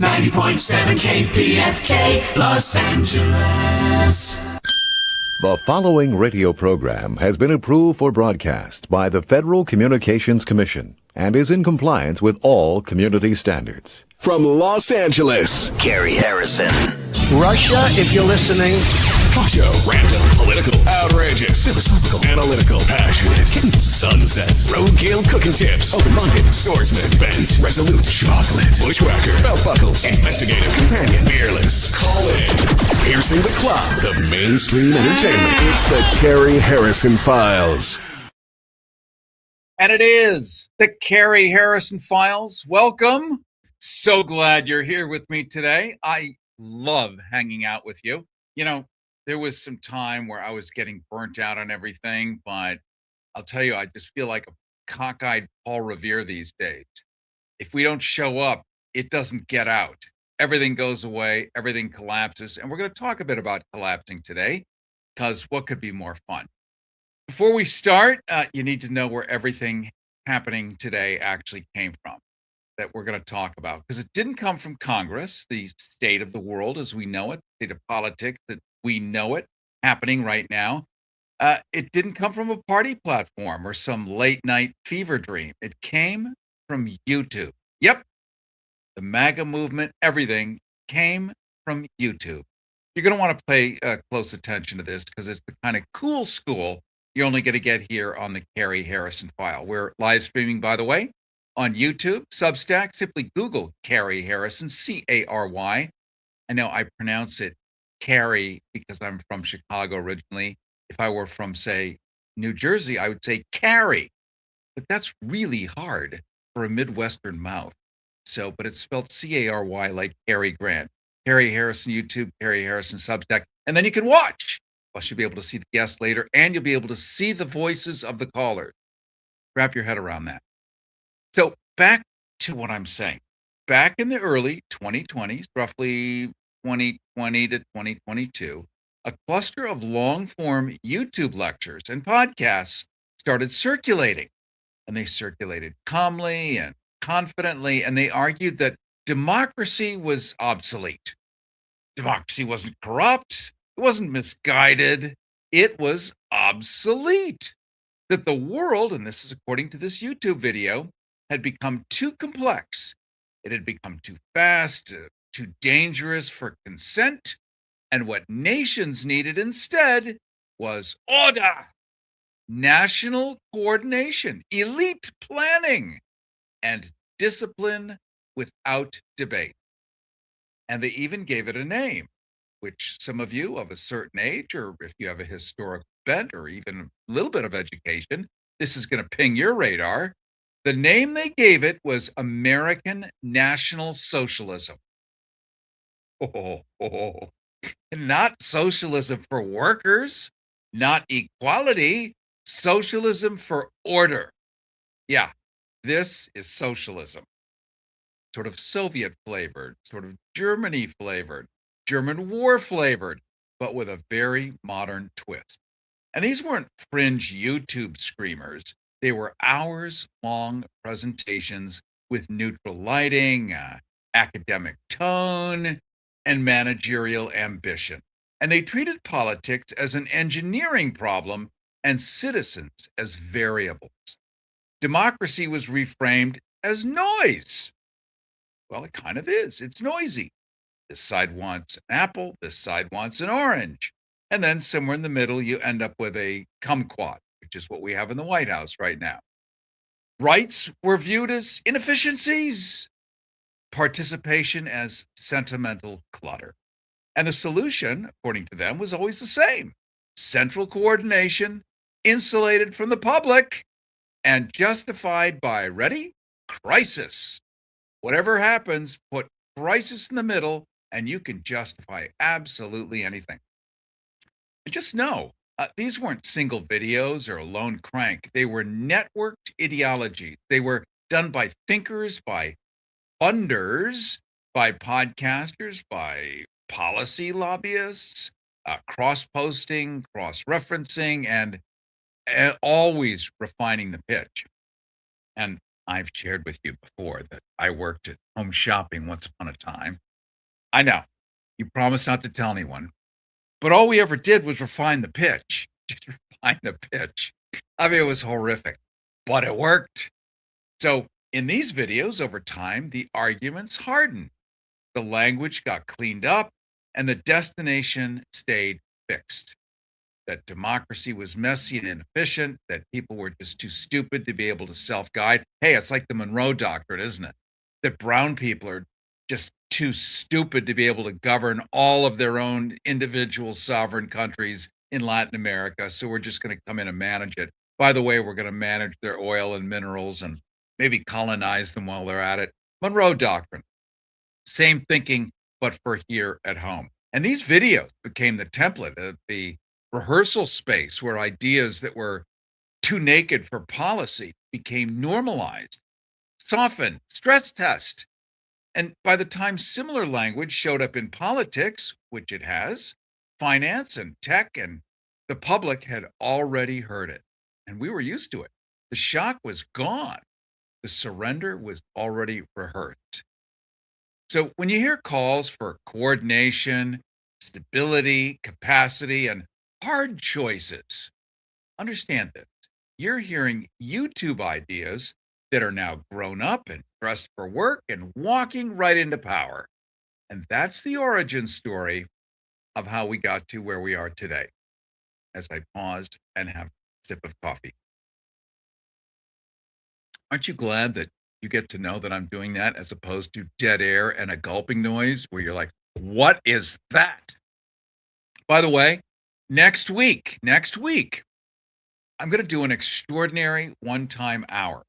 90.7 KPFK, Los Angeles. The following radio program has been approved for broadcast by the Federal Communications Commission and is in compliance with all community standards. From Los Angeles, Cary Harrison. Russia, if you're listening. talk show, random, political, outrageous, philosophical, analytical, passionate, sunsets, roadkill cooking tips, open-minded, swordsman, bent, resolute, chocolate, bushwhacker, belt buckles, investigative, companion, fearless. Call in, piercing the cloud of mainstream entertainment. It's the Cary Harrison Files. And it is the Cary Harrison Files. Welcome. So glad you're here with me today. I love hanging out with you. You know, there was some time where I was getting burnt out on everything, but I'll tell you, I just feel like a cockeyed Paul Revere these days. If we don't show up, it doesn't get out. Everything goes away, everything collapses. And we're going to talk a bit about collapsing today, because what could be more fun? Before we start, you need to know where everything happening today actually came from, that we're going to talk about, because it didn't come from Congress, the state of the world as we know it, state of politics that we know it happening right now. It didn't come from a party platform or some late night fever dream. It came from YouTube. Yep. The MAGA movement, everything came from YouTube. You're going to want to pay close attention to this, because it's the kind of cool school you're only going to get here on the Cary Harrison File. We're live streaming, by the way, on YouTube, Substack. Simply Google Cary Harrison, C-A-R-Y. I know I pronounce it Cary because I'm from Chicago originally. If I were from, say, New Jersey, I would say Cary. But that's really hard for a Midwestern mouth. So, but it's spelled C-A-R-Y like Cary Grant. Cary Harrison YouTube, Cary Harrison Substack. And then you can watch. Plus, you'll be able to see the guests later, and you'll be able to see the voices of the callers. Wrap your head around that. So back to what I'm saying. Back in the early 2020s, roughly 2020 to 2022, a cluster of long-form YouTube lectures and podcasts started circulating. And they circulated calmly and confidently, and they argued that democracy was obsolete. Democracy wasn't corrupt. It wasn't misguided. It was obsolete. That the world, and this is according to this YouTube video, had become too complex. It had become too fast, too dangerous for consent. And what nations needed instead was order, national coordination, elite planning, and discipline without debate. And they even gave it a name, which some of you of a certain age, or if you have a historical bent or even a little bit of education, this is going to ping your radar. The name they gave it was American National Socialism. Not socialism for workers, not equality, socialism for order. Yeah, this is socialism. Sort of Soviet flavored, sort of Germany flavored, German war flavored, but with a very modern twist. And these weren't fringe YouTube screamers. They were hours-long presentations with neutral lighting, academic tone, and managerial ambition. And they treated politics as an engineering problem and citizens as variables. Democracy was reframed as noise. Well, it kind of is. It's noisy. This side wants an apple, this side wants an orange. And then somewhere in the middle, you end up with a kumquat, which is what we have in the White House right now. Rights were viewed as inefficiencies, participation as sentimental clutter. And the solution, according to them, was always the same. Central coordination, insulated from the public, and justified by, ready? Crisis. Whatever happens, put crisis in the middle, and you can justify absolutely anything. And just know, these weren't single videos or a lone crank. They were networked ideologies. They were done by thinkers, by funders, by podcasters, by policy lobbyists, cross-posting, cross-referencing, and always refining the pitch. And I've shared with you before that I worked at Home Shopping once upon a time. I know. You promised not to tell anyone. But all we ever did was refine the pitch. Just refine the pitch. I mean, it was horrific, but it worked. So in these videos, over time, the arguments hardened. The language got cleaned up, and the destination stayed fixed. That democracy was messy and inefficient, that people were just too stupid to be able to self-guide. Hey, it's like the Monroe Doctrine, isn't it? That brown people are just too stupid to be able to govern all of their own individual sovereign countries in Latin America. So we're just going to come in and manage it. By the way, we're going to manage their oil and minerals and maybe colonize them while they're at it. Monroe Doctrine. Same thinking, but for here at home. And these videos became the template of the rehearsal space where ideas that were too naked for policy became normalized, softened, stress test. And by the time similar language showed up in politics, which it has, finance and tech, and the public had already heard it. And we were used to it. The shock was gone. The surrender was already rehearsed. So when you hear calls for coordination, stability, capacity, and hard choices, understand this. You're hearing YouTube ideas that are now grown up and dressed for work and walking right into power. And that's the origin story of how we got to where we are today. As I paused and have a sip of coffee. Aren't you glad that you get to know that I'm doing that as opposed to dead air and a gulping noise where you're like, what is that? By the way, next week, I'm going to do an extraordinary one-time hour.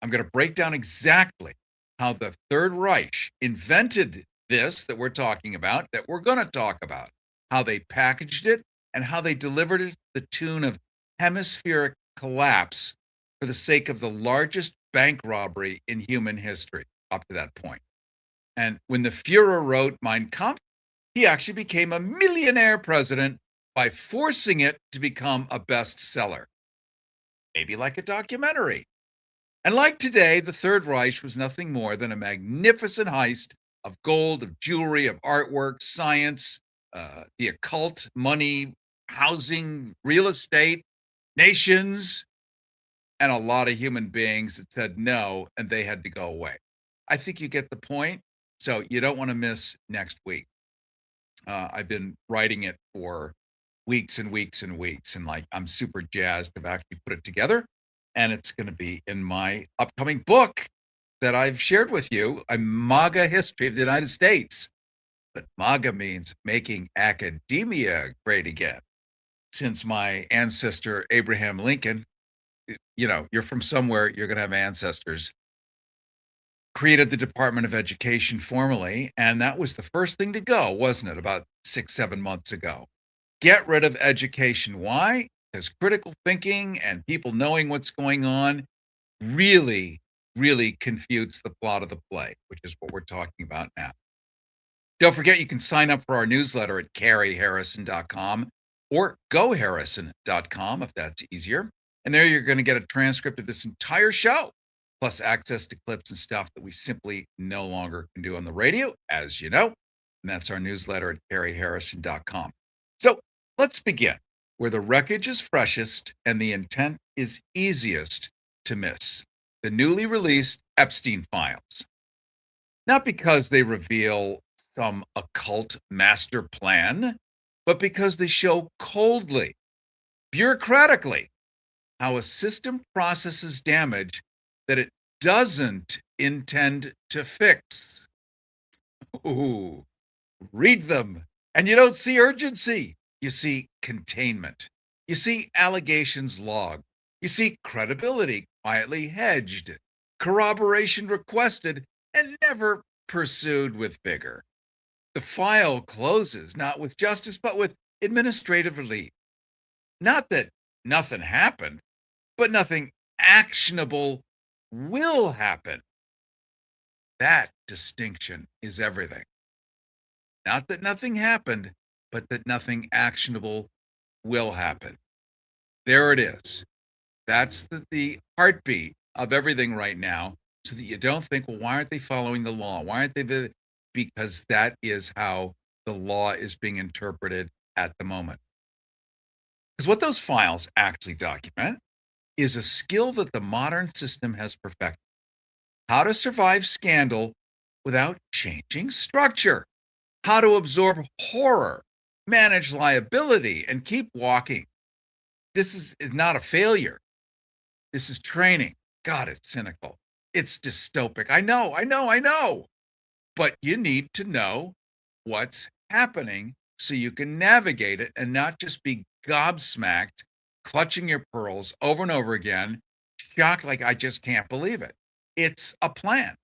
I'm going to break down exactly how the Third Reich invented this that we're talking about, that we're going to talk about, how they packaged it, and how they delivered it to the tune of hemispheric collapse for the sake of the largest bank robbery in human history up to that point. And when the Fuhrer wrote Mein Kampf, he actually became a millionaire president by forcing it to become a bestseller. Maybe like a documentary. And like today, the Third Reich was nothing more than a magnificent heist of gold, of jewelry, of artwork, science, the occult, money, housing, real estate, nations, and a lot of human beings that said no, and they had to go away. I think you get the point. So you don't want to miss next week. I've been writing it for weeks and weeks and weeks, and like I'm super jazzed to actually put it together. And it's going to be in my upcoming book that I've shared with you, a MAGA history of the United States. But MAGA means making academia great again. Since my ancestor, Abraham Lincoln, you know, you're from somewhere, you're going to have ancestors, created the Department of Education formally. And that was the first thing to go, wasn't it? About 6-7 months ago. Get rid of education. Why? Because critical thinking and people knowing what's going on really, really confutes the plot of the play, which is what we're talking about now. Don't forget, you can sign up for our newsletter at caryharrison.com or goharrison.com if that's easier. And there you're going to get a transcript of this entire show, plus access to clips and stuff that we simply no longer can do on the radio, as you know. And that's our newsletter at caryharrison.com. So let's begin where the wreckage is freshest and the intent is easiest to miss. The newly released Epstein files. Not because they reveal some occult master plan, but because they show coldly, bureaucratically, how a system processes damage that it doesn't intend to fix. Ooh, read them, and you don't see urgency. You see containment. You see allegations logged. You see credibility quietly hedged, corroboration requested, and never pursued with vigor. The file closes not with justice, but with administrative relief. Not that nothing happened, but nothing actionable will happen. That distinction is everything. Not that nothing happened, but that nothing actionable will happen. There it is. That's the heartbeat of everything right now so that you don't think, well, why aren't they following the law? Why aren't they? Because that is how the law is being interpreted at the moment. Because what those files actually document is a skill that the modern system has perfected: how to survive scandal without changing structure, how to absorb horror, manage liability, and keep walking. This is not a failure. This is training. God, it's cynical. It's dystopic. I know. But you need to know what's happening so you can navigate it and not just be gobsmacked, clutching your pearls over and over again, shocked like I just can't believe it. It's a plan.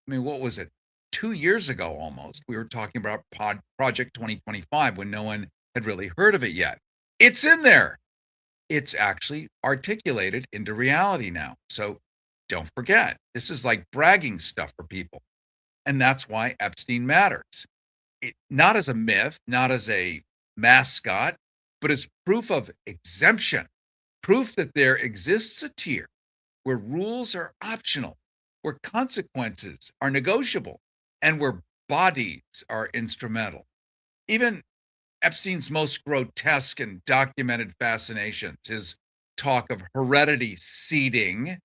I mean, what was it? 2 years ago almost, we were talking about Project 2025 when no one had really heard of it yet. It's in there. It's actually articulated into reality now. So don't forget, this is like bragging stuff for people. And that's why Epstein matters. Not as a myth, not as a mascot, but as proof of exemption, proof that there exists a tier where rules are optional, where consequences are negotiable, and where bodies are instrumental. Even Epstein's most grotesque and documented fascinations, his talk of heredity seeding,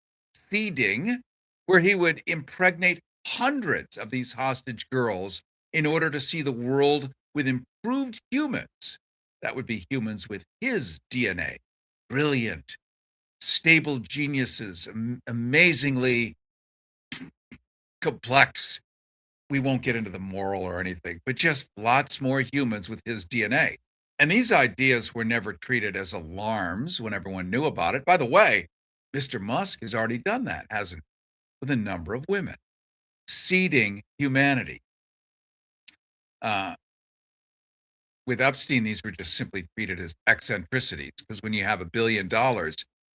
where he would impregnate hundreds of these hostage girls in order to see the world with improved humans. That would be humans with his DNA. Brilliant, stable geniuses, amazingly complex. We won't get into the moral or anything, but just lots more humans with his DNA. And these ideas were never treated as alarms when everyone knew about it. By the way, Mr. Musk has already done that, hasn't he? With a number of women, seeding humanity. With Epstein, these were just simply treated as eccentricities, because when you have $1 billion,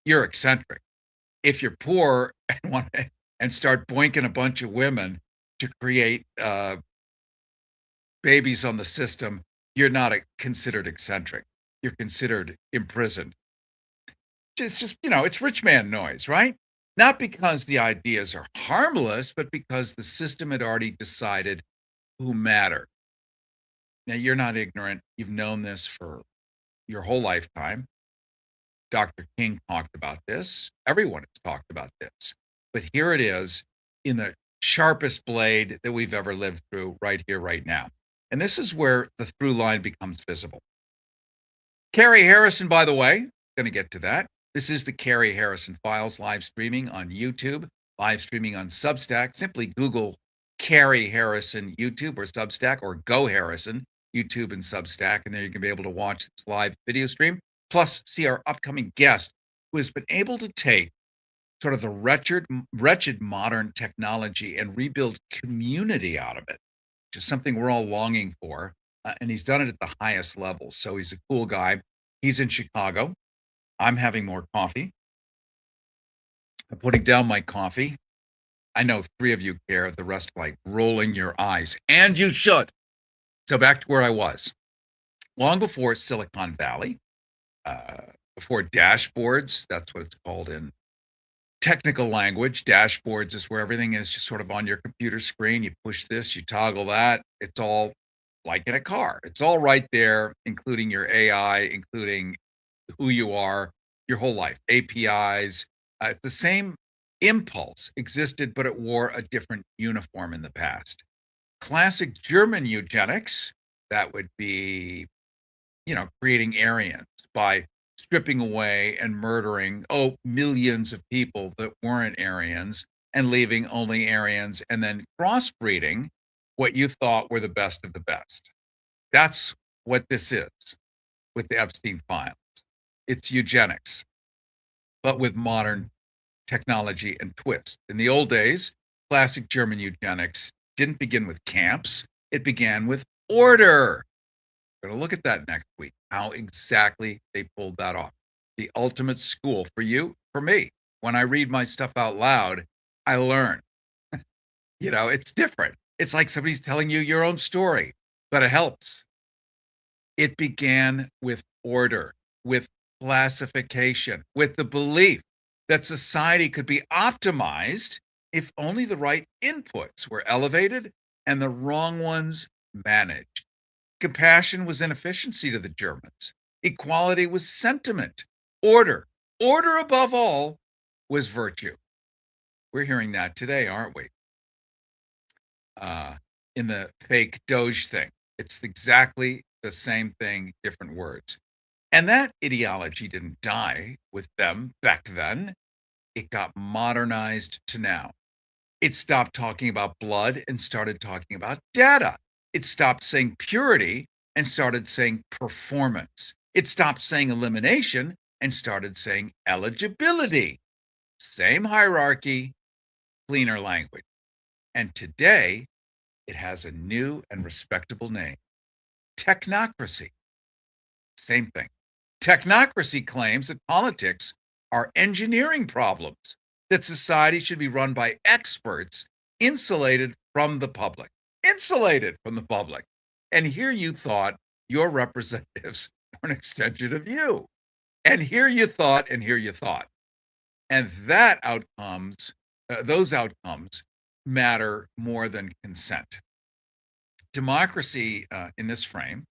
you're eccentric. If you're poor and want and start boinking a bunch of women to create babies on the system, you're not considered eccentric. You're considered imprisoned. It's just, it's rich man noise, right? Not because the ideas are harmless, but because the system had already decided who mattered. Now, you're not ignorant. You've known this for your whole lifetime. Dr. King talked about this. Everyone has talked about this. But here it is in the sharpest blade that we've ever lived through, right here, right now. And this is where the through line becomes visible. Cary Harrison, by the way, going to get to that. This is the Cary Harrison Files, live streaming on YouTube, live streaming on Substack. Simply Google Cary Harrison YouTube or Substack, or Go Harrison YouTube and Substack, and there you can be able to watch this live video stream, plus see our upcoming guest, who has been able to take sort of the wretched modern technology and rebuild community out of it, which is something we're all longing for. And he's done it at the highest level. So he's a cool guy. He's in Chicago. I'm having more coffee. I'm putting down my coffee. I know 3 of you care. The rest like rolling your eyes. And you should. So back to where I was. Long before Silicon Valley, before dashboards, that's what it's called in technical language. Dashboards is where everything is just sort of on your computer screen. You push this, you toggle that. It's all like in a car. It's all right there, including your AI, including who you are, your whole life, APIs. The same impulse existed, but it wore a different uniform in the past. Classic German eugenics, that would be, creating Aryans by stripping away and murdering, millions of people that weren't Aryans and leaving only Aryans, and then crossbreeding what you thought were the best of the best. That's what this is with the Epstein files. It's eugenics, but with modern technology and twist. In the old days, classic German eugenics didn't begin with camps. It began with order. We're going to look at that next week, how exactly they pulled that off. The ultimate school for you, for me. When I read my stuff out loud, I learn. It's different. It's like somebody's telling you your own story, but it helps. It began with order, with classification, with the belief that society could be optimized if only the right inputs were elevated and the wrong ones managed. Compassion was inefficiency to the Germans. Equality was sentiment. Order above all, was virtue. We're hearing that today, aren't we? In the fake Doge thing. It's exactly the same thing, different words. And that ideology didn't die with them back then. It got modernized to now. It stopped talking about blood and started talking about data. It stopped saying purity and started saying performance. It stopped saying elimination and started saying eligibility. Same hierarchy, cleaner language. And today, it has a new and respectable name, technocracy. Same thing. Technocracy claims that politics are engineering problems, that society should be run by experts insulated from the public. Insulated from the public. And here you thought your representatives were an extension of you. And here you thought, and here you thought. And those outcomes matter more than consent. Democracy in this frame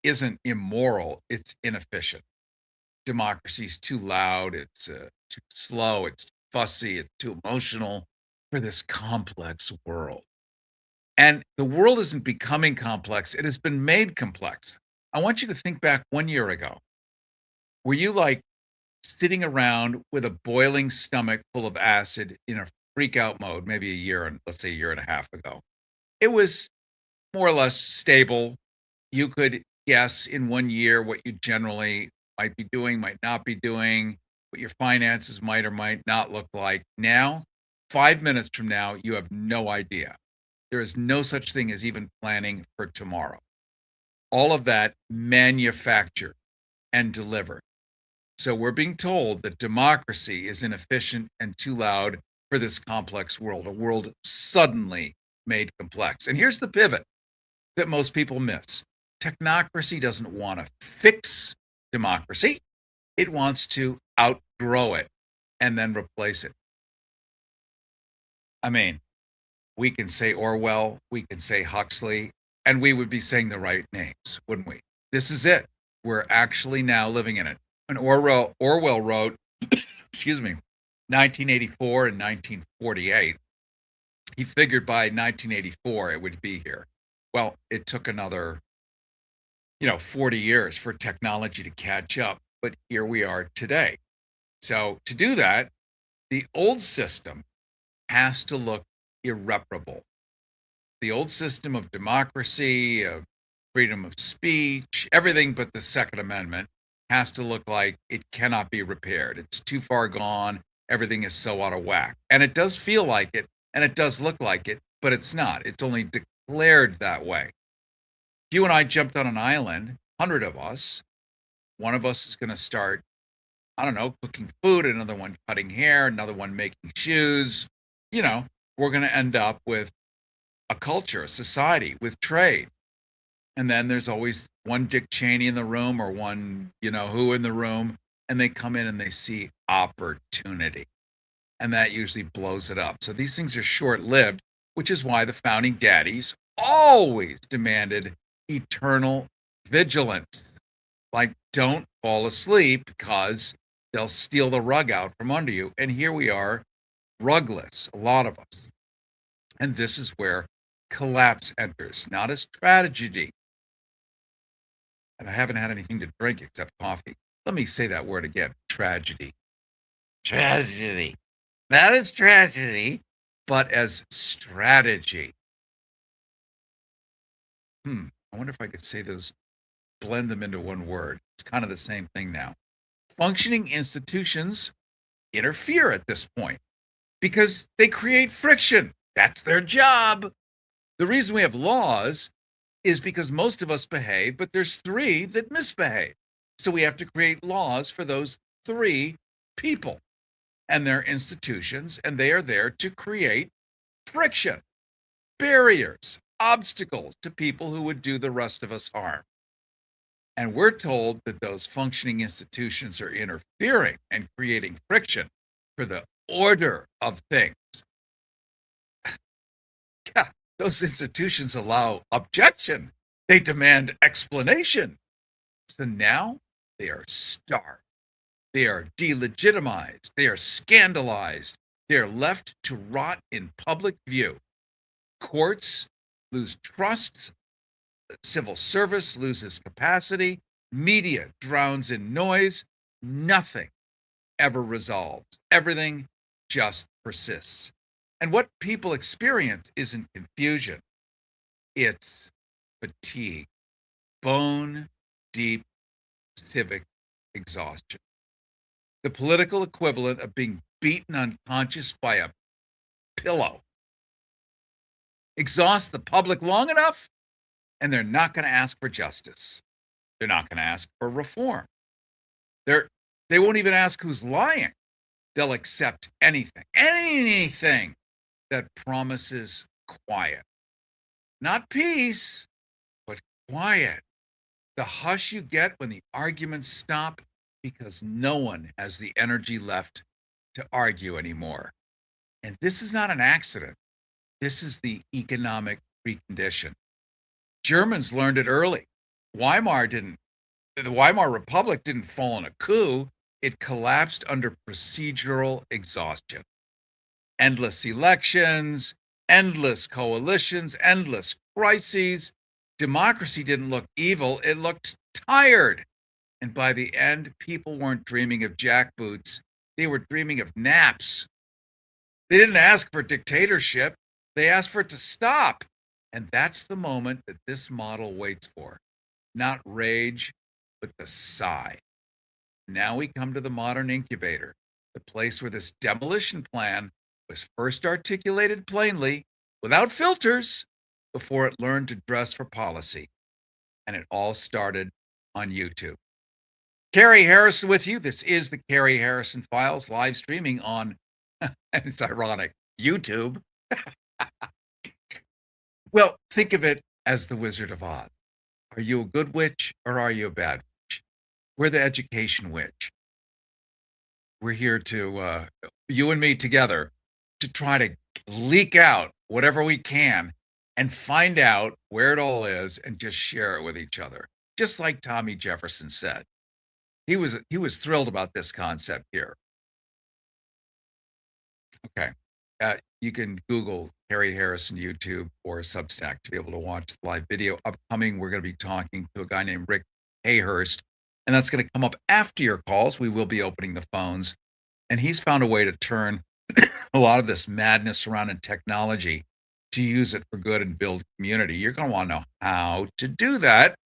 isn't immoral, it's inefficient. Democracy is too loud, it's too slow, it's fussy, it's too emotional for this complex world. And the world isn't becoming complex, it has been made complex. I want you to think back 1 year ago. Were you like sitting around with a boiling stomach full of acid in a freak out mode, maybe let's say a year and a half ago? It was more or less stable. You could guess in 1 year what you generally might be doing, might not be doing, what your finances might or might not look like. Now, 5 minutes from now, you have no idea. There is no such thing as even planning for tomorrow. All of that manufactured and delivered. So we're being told that democracy is inefficient and too loud for this complex world, a world suddenly made complex. And here's the pivot that most people miss. Technocracy doesn't want to fix democracy. It wants to outgrow it and then replace it. I mean, we can say Orwell, we can say Huxley, and we would be saying the right names, wouldn't we? This is it. We're actually now living in it. When Orwell wrote, 1984 and 1948, he figured by 1984 it would be here. Well, it took another 40 years for technology to catch up, but here we are today. So to do that, the old system has to look irreparable. The old system of democracy, of freedom of speech, everything but the Second Amendment has to look like it cannot be repaired. It's too far gone. Everything is so out of whack. And it does feel like it, and it does look like it, but it's not. It's only declared that way. If you and I jumped on an island, 100 of us, one of us is going to start, cooking food, another one cutting hair, another one making shoes. We're going to end up with a culture, a society, with trade. And then there's always one Dick Cheney in the room or one, who in the room, and they come in and they see opportunity. And that usually blows it up. So these things are short-lived, which is why the founding daddies always demanded eternal vigilance. Like, don't fall asleep because they'll steal the rug out from under you. And here we are, rugless, a lot of us. And this is where collapse enters, not as tragedy. And I haven't had anything to drink except coffee. Let me say that word again, tragedy. Tragedy. Not as tragedy, but as strategy. I wonder if I could say those, blend them into one word. It's kind of the same thing now. Functioning institutions interfere at this point because they create friction. That's their job. The reason we have laws is because most of us behave, but there's 3 that misbehave. So we have to create laws for those 3 people and their institutions, and they are there to create friction, barriers, obstacles to people who would do the rest of us harm. And we're told that those functioning institutions are interfering and creating friction. for the order of things. Yeah, those institutions allow objection. They demand explanation. So now they are starved. They are delegitimized. They are scandalized. They are left to rot in public view. Courts lose trusts. Civil service loses capacity. Media drowns in noise. Nothing ever resolves. Everything just persists. And what people experience isn't confusion. It's fatigue. Bone deep civic exhaustion. The political equivalent of being beaten unconscious by a pillow. Exhaust the public long enough, and they're not going to ask for justice. They're not going to ask for reform. They won't even ask who's lying. They'll accept anything that promises quiet. Not peace, but quiet. The hush you get when the arguments stop because no one has the energy left to argue anymore. And this is not an accident. This is the economic precondition. Germans learned it early. The Weimar Republic didn't fall in a coup. It collapsed under procedural exhaustion. Endless elections, endless coalitions, endless crises. Democracy didn't look evil. It looked tired. And by the end, people weren't dreaming of jackboots. They were dreaming of naps. They didn't ask for dictatorship. They asked for it to stop. And that's the moment that this model waits for. Not rage, but the sigh. Now we come to the modern incubator, the place where this demolition plan was first articulated plainly, without filters, before it learned to dress for policy. And it all started on YouTube. Cary Harrison with you. This is the Cary Harrison Files, live streaming on, and it's ironic, YouTube. Well, think of it as the Wizard of Oz. Are you a good witch or are you a bad witch? We're the education witch. We're here to, you and me together, to try to leak out whatever we can and find out where it all is and just share it with each other. Just like Tommy Jefferson said. He was thrilled about this concept here. Okay. You can Google Cary Harrison YouTube or Substack to be able to watch the live video. Upcoming, we're going to be talking to a guy named Rick Hayhurst, and that's going to come up after your calls. We will be opening the phones, and he's found a way to turn a lot of this madness around in technology to use it for good and build community. You're going to want to know how to do that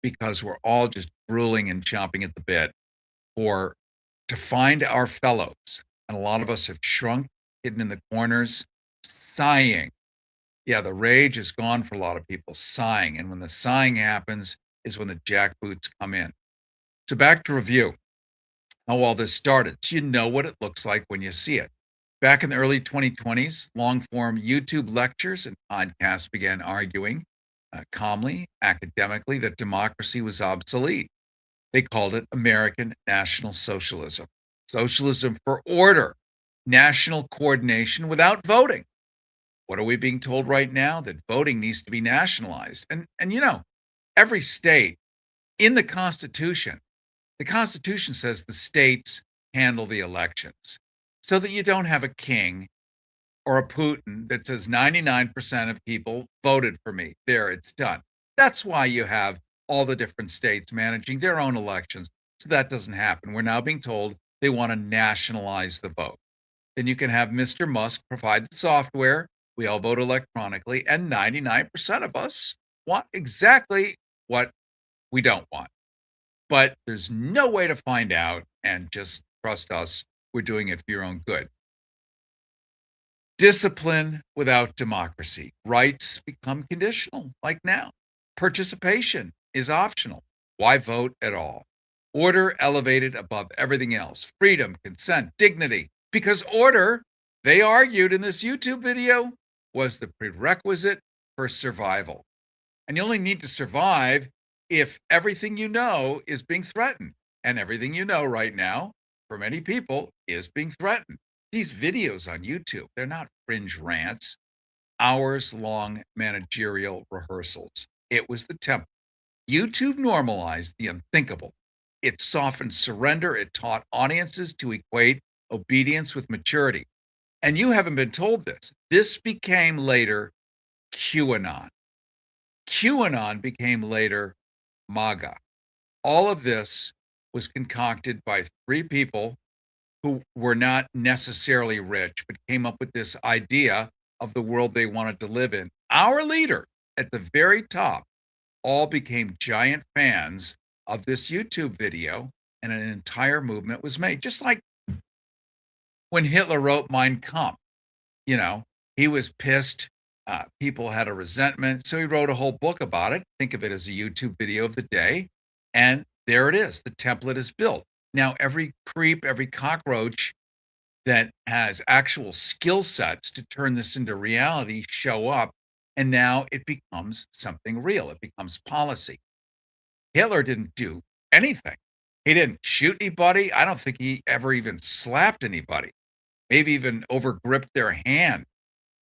because we're all just drooling and chomping at the bit to find our fellows. And a lot of us have shrunk, hidden in the corners, sighing. Yeah, the rage is gone for a lot of people, sighing. And when the sighing happens is when the jackboots come in. So back to review how all this started. So you know what it looks like when you see it. Back in the early 2020s, long-form YouTube lectures and podcasts began arguing calmly, academically, that democracy was obsolete. They called it American National Socialism. Socialism for order, national coordination without voting. What are we being told right now? That voting needs to be nationalized. And you know, every state in the Constitution says the states handle the elections so that you don't have a king or a Putin that says 99% of people voted for me. There, it's done. That's why you have all the different states managing their own elections. So that doesn't happen. We're now being told they want to nationalize the vote. Then you can have Mr. Musk provide the software. We all vote electronically, and 99% of us want exactly what we don't want. But there's no way to find out, and just trust us, we're doing it for your own good. Discipline without democracy. Rights become conditional, like now. Participation is optional. Why vote at all? Order elevated above everything else. Freedom, consent, dignity. Because order, they argued in this YouTube video, was the prerequisite for survival. And you only need to survive if everything you know is being threatened. And everything you know right now, for many people, is being threatened. These videos on YouTube, they're not fringe rants, hours-long managerial rehearsals. It was the template. YouTube normalized the unthinkable. It softened surrender. It taught audiences to equate obedience with maturity. And you haven't been told this. This became later QAnon. QAnon became later MAGA. All of this was concocted by three people who were not necessarily rich, but came up with this idea of the world they wanted to live in. Our leader at the very top all became giant fans of this YouTube video, and an entire movement was made. Just like when Hitler wrote Mein Kampf, you know, he was pissed. People had a resentment. So he wrote a whole book about it. Think of it as a YouTube video of the day. And there it is. The template is built. Now, every creep, every cockroach that has actual skill sets to turn this into reality show up. And now it becomes something real. It becomes policy. Hitler didn't do anything. He didn't shoot anybody. I don't think he ever even slapped anybody, maybe even overgripped their hand.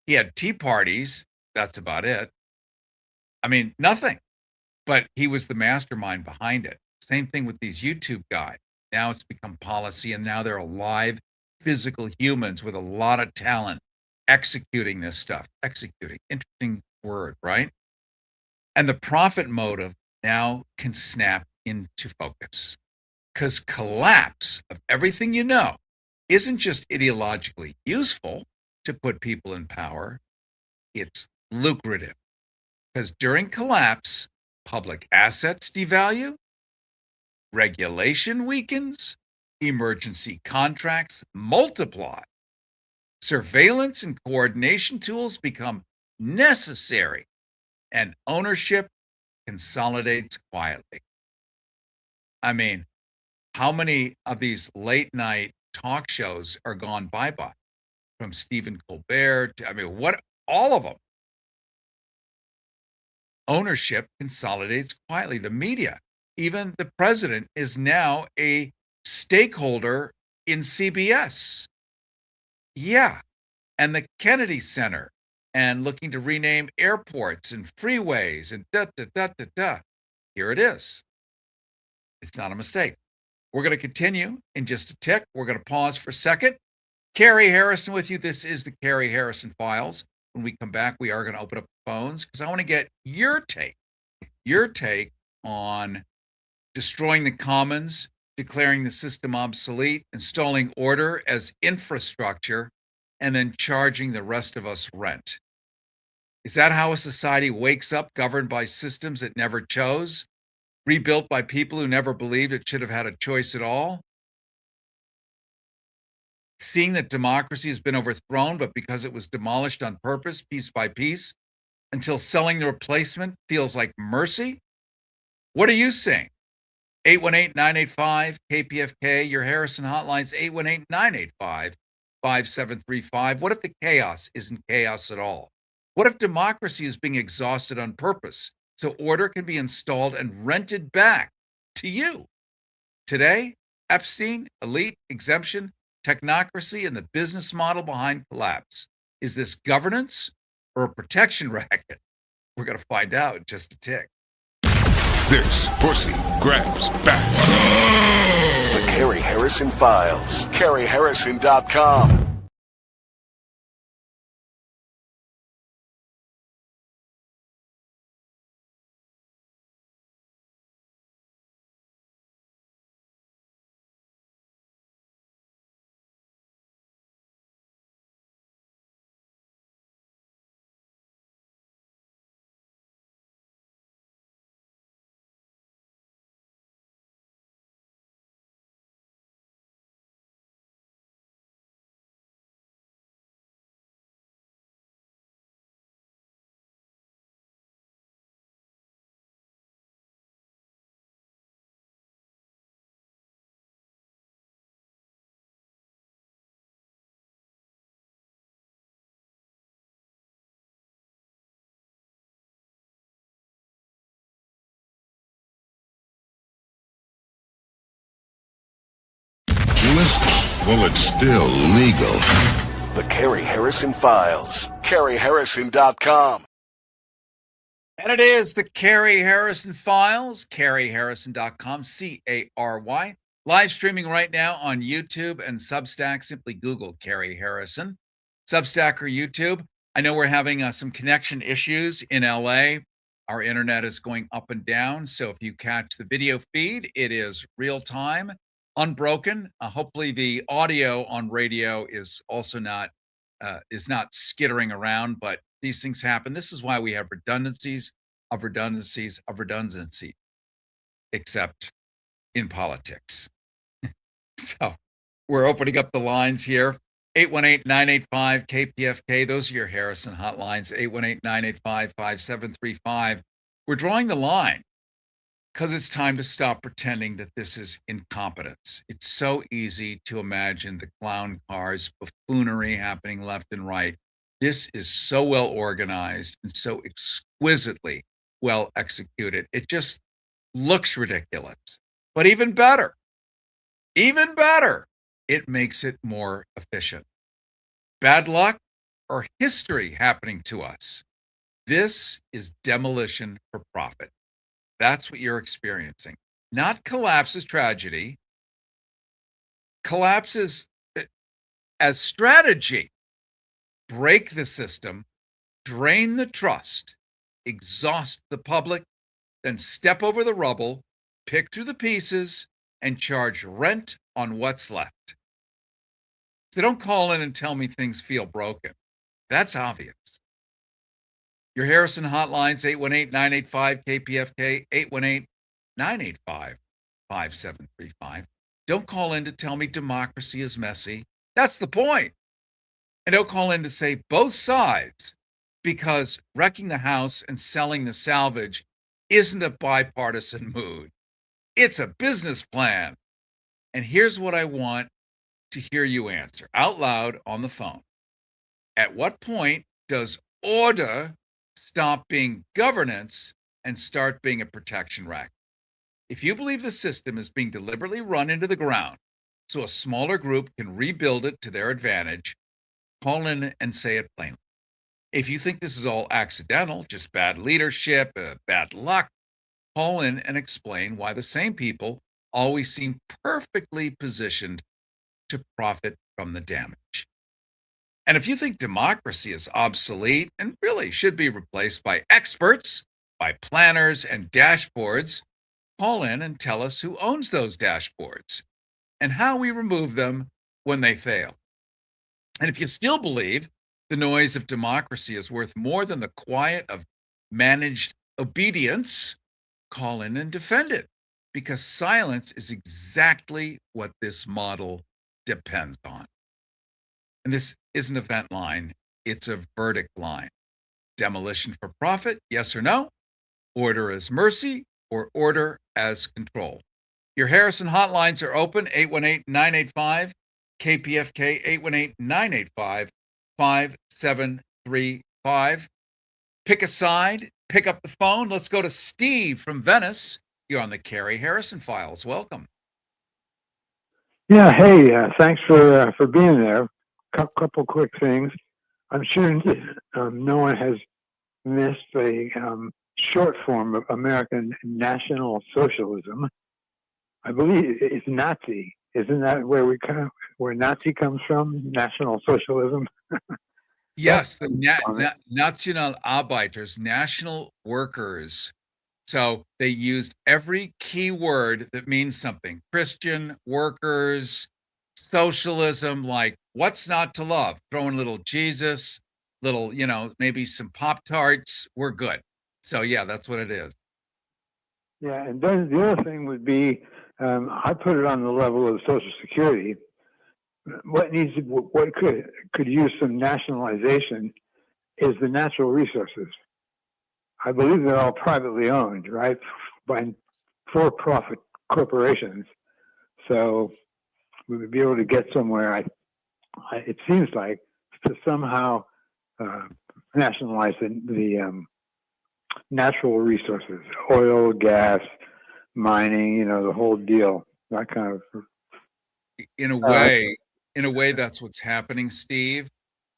He had tea parties. That's about it. I mean, nothing. But he was the mastermind behind it. Same thing with these YouTube guys. Now it's become policy, and now they're alive, physical humans with a lot of talent executing this stuff. Executing. Interesting word, right? And the profit motive now can snap into focus. Because collapse of everything you know isn't just ideologically useful to put people in power, it's lucrative. Because during collapse, public assets devalue, regulation weakens, emergency contracts multiply, surveillance and coordination tools become necessary, and ownership consolidates quietly. I mean, how many of these late night talk shows are gone bye-bye? From Stephen Colbert to, what, all of them. Ownership consolidates quietly. The media, even the president, is now a stakeholder in CBS. Yeah. And the Kennedy Center, and looking to rename airports and freeways and Here it is. It's not a mistake. We're going to continue in just a tick. We're going to pause for a second. Cary Harrison with you. This is the Cary Harrison Files. When we come back, we are going to open up the phones because I want to get your take on destroying the commons, declaring the system obsolete, installing order as infrastructure, and then charging the rest of us rent. Is that how a society wakes up, governed by systems it never chose, rebuilt by people who never believed it should have had a choice at all? Seeing that democracy has been overthrown, but because it was demolished on purpose, piece by piece, until selling the replacement feels like mercy? What are you saying? 818-985-KPFK, your Harrison Hotlines, 818-985-5735. What if the chaos isn't chaos at all? What if democracy is being exhausted on purpose so order can be installed and rented back to you? Today, Epstein, elite, exemption, technocracy, and the business model behind collapse. Is this governance or a protection racket? We're going to find out in just a tick. This pussy grabs back. The Cary Harrison Files. CaryHarrison.com. Well, it's still legal. The Cary Harrison Files. CaryHarrison.com. And it is the Cary Harrison Files, CaryHarrison.com, Cary. Live streaming right now on YouTube and Substack. Simply Google Cary Harrison, Substack or YouTube. I know we're having some connection issues in LA. Our internet is going up and down. So if you catch the video feed, it is real time, unbroken. Hopefully the audio on radio is also not skittering around, but these things happen. This is why we have redundancies, except in politics. So we're opening up the lines here. 818-985-KPFK. Those are your Harrison hotlines. 818-985-5735. We're drawing the line because it's time to stop pretending that this is incompetence. It's so easy to imagine the clown cars, buffoonery happening left and right. This is so well organized and so exquisitely well executed. It just looks ridiculous. But even better, it makes it more efficient. Bad luck or history happening to us. This is demolition for profit. That's what you're experiencing. Not collapse as tragedy. Collapses as strategy. Break the system, drain the trust, exhaust the public, then step over the rubble, pick through the pieces, and charge rent on what's left. So don't call in and tell me things feel broken. That's obvious. Your Harrison hotlines, 818-985-KPFK, 818-985-5735. Don't call in to tell me democracy is messy. That's the point. And don't call in to say both sides, because wrecking the house and selling the salvage isn't a bipartisan mood. It's a business plan. And here's what I want to hear you answer out loud on the phone. At what point does order stop being governance and start being a protection racket? If you believe the system is being deliberately run into the ground so a smaller group can rebuild it to their advantage, call in and say it plainly. If you think this is all accidental, just bad leadership, bad luck, call in and explain why the same people always seem perfectly positioned to profit from the damage. And if you think democracy is obsolete and really should be replaced by experts, by planners and dashboards, call in and tell us who owns those dashboards and how we remove them when they fail. And if you still believe the noise of democracy is worth more than the quiet of managed obedience, call in and defend it, because silence is exactly what this model depends on. And this isn't an event line, it's a verdict line. Demolition for profit, yes or no? Order as mercy or order as control. Your Harrison hotlines are open, 818-985-KPFK, 818-985-5735. Pick a side, pick up the phone. Let's go to Steve from Venice. You're on the Cary Harrison Files. Welcome. Yeah, hey, thanks for being there. Couple quick things. I'm sure no one has missed a short form of American National Socialism. I believe it's Nazi. Isn't that where Nazi comes from? National Socialism. Yes, the Nationalarbeiters, national workers. So they used every key word that means something. Christian, workers, socialism, like what's not to love? Throw in a little Jesus, little, maybe some Pop-Tarts. We're good. So yeah, that's what it is. Yeah, and then the other thing would be, I put it on the level of Social Security. What could use some nationalization is the natural resources. I believe they're all privately owned, right, by for-profit corporations. So we would be able to get somewhere. It seems like to somehow nationalize the natural resources, oil, gas, mining, the whole deal. That kind of. In a way, In a way, that's what's happening, Steve,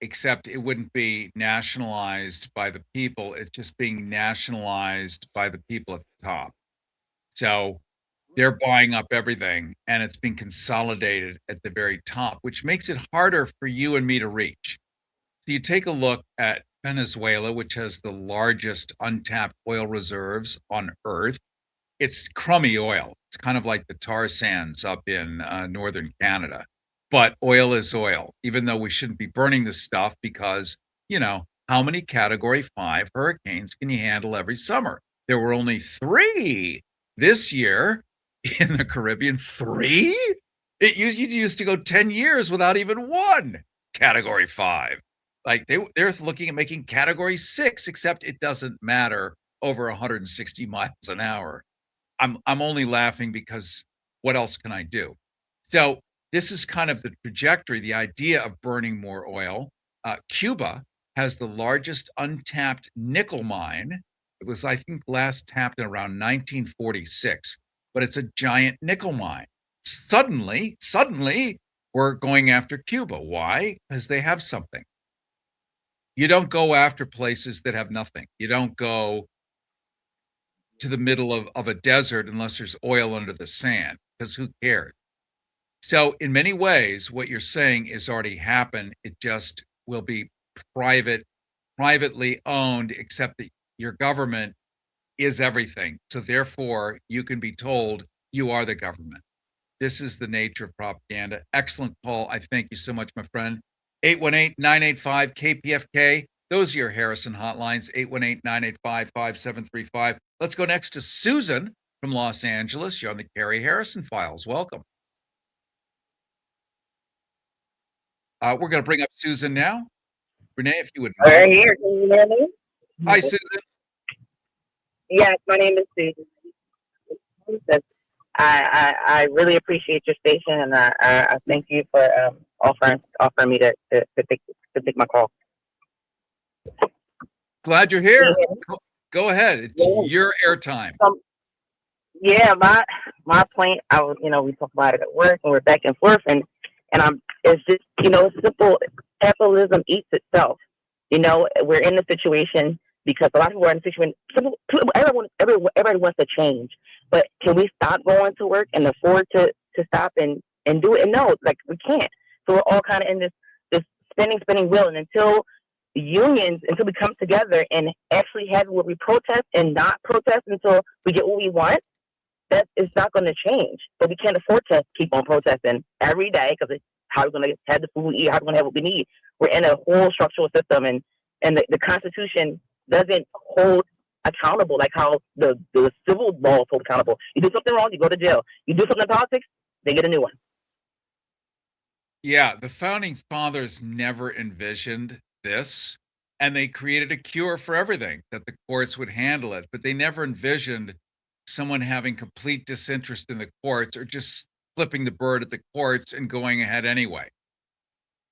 except it wouldn't be nationalized by the people. It's just being nationalized by the people at the top. So they're buying up everything and it's being consolidated at the very top, which makes it harder for you and me to reach. So you take a look at Venezuela, which has the largest untapped oil reserves on earth. It's crummy oil. It's kind of like the tar sands up in northern Canada. But oil is oil, even though we shouldn't be burning this stuff because, how many category 5 hurricanes can you handle every summer? There were only 3 this year in the Caribbean. 3? You used to go 10 years without even one category 5. Like they're looking at making category 6, except it doesn't matter over 160 miles an hour. I'm only laughing because what else can I do? So this is kind of the trajectory, the idea of burning more oil. Cuba has the largest untapped nickel mine. It was, I think, last tapped in around 1946, but it's a giant nickel mine. Suddenly, we're going after Cuba. Why? Because they have something. You don't go after places that have nothing. You don't go to the middle of a desert unless there's oil under the sand, because who cares? So in many ways, what you're saying is already happened. It just will be privately owned, except that your government is everything. So therefore, you can be told you are the government. This is the nature of propaganda. Excellent call. I thank you so much, my friend. 818-985-KPFK. Those are your Harrison hotlines, 818-985-5735. Let's go next to Susan from Los Angeles. You're on the Cary Harrison Files. Welcome. We're going to bring up Susan now. Renee, if you would. Right here. Can you hear me? Hi, Susan. Yes, my name is Susan. I really appreciate your station, and I thank you for offering me to take my call. Glad you're here. Go ahead. It's your airtime. Yeah, my point. We talk about it at work, and we're back and forth, and it's just it's simple. Capitalism eats itself. We're in a situation because a lot of people are in a situation. Everybody wants to change, but can we stop going to work and afford to stop and do it? And no, we can't. So we're all kind of in this spinning wheel, and until we come together and actually have what we protest and not protest until we get what we want, that is not going to change. But we can't afford to keep on protesting every day because how are we going to have the food we eat? How are we going to have what we need? We're in a whole structural system, and the Constitution doesn't hold accountable like how the civil laws hold accountable. You do something wrong, you go to jail. You do something in politics, they get a new one. Yeah, the founding fathers never envisioned this, and they created a cure for everything, that the courts would handle it, but they never envisioned someone having complete disinterest in the courts or just flipping the bird at the courts and going ahead anyway.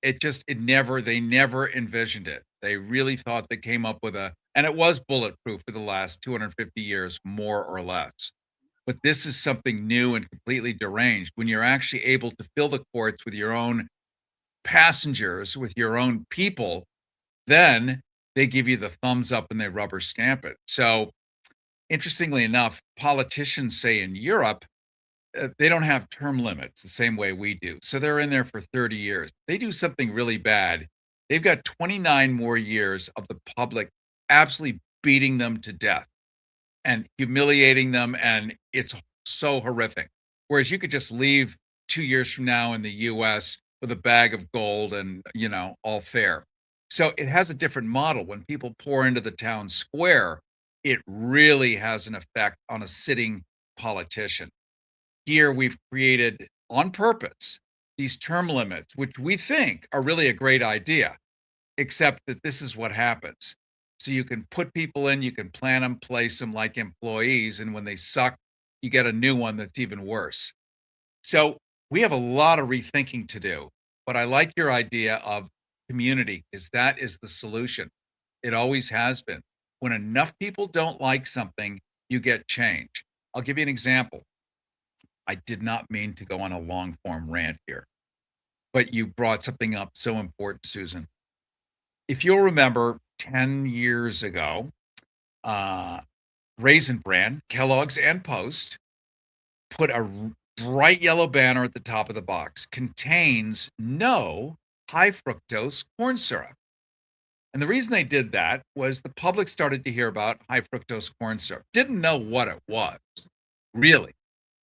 They never envisioned it. They really thought they came up with and it was bulletproof for the last 250 years, more or less. But this is something new and completely deranged when you're actually able to fill the courts with your own passengers, with your own people, then they give you the thumbs up and they rubber stamp it. So interestingly enough, politicians say in Europe, they don't have term limits the same way we do. So they're in there for 30 years. They do something really bad. They've got 29 more years of the public absolutely beating them to death and humiliating them. And it's so horrific. Whereas you could just leave 2 years from now in the US with a bag of gold and, all fair. So it has a different model. When people pour into the town square, it really has an effect on a sitting politician. Here we've created on purpose these term limits, which we think are really a great idea, except that this is what happens. So you can put people in, you can plan them, place them like employees, and when they suck, you get a new one that's even worse. So we have a lot of rethinking to do, but I like your idea of community, because that is the solution. It always has been. When enough people don't like something, you get change. I'll give you an example. I did not mean to go on a long form rant here. but you brought something up so important, Susan. If you'll remember 10 years ago, uh, Raisin Bran, Kellogg's and Post put a bright yellow banner at the top of the box, contains no high fructose corn syrup. And the reason they did that was the public started to hear about high fructose corn syrup. Didn't know what it was, really,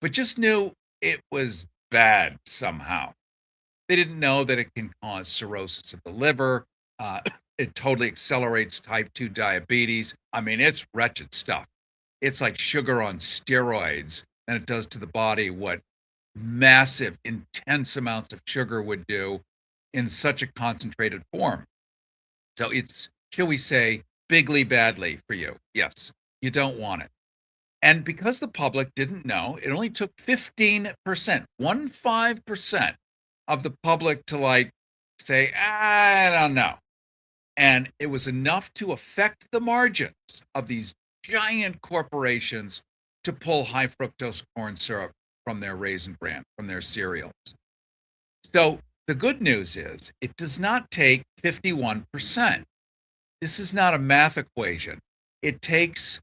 but just knew it was bad somehow. They didn't know that it can cause cirrhosis of the liver. It totally accelerates type 2 diabetes. I mean, it's wretched stuff. It's like sugar on steroids, and it does to the body what massive, intense amounts of sugar would do in such a concentrated form. So it's, shall we say, bigly badly for you. Yes, you don't want it. And because the public didn't know, it only took 15%, 15% of the public to like say, I don't know. And it was enough to affect the margins of these giant corporations to pull high fructose corn syrup from their Raisin Bran, from their cereals. So the good news is it does not take 51%. This is not a math equation. It takes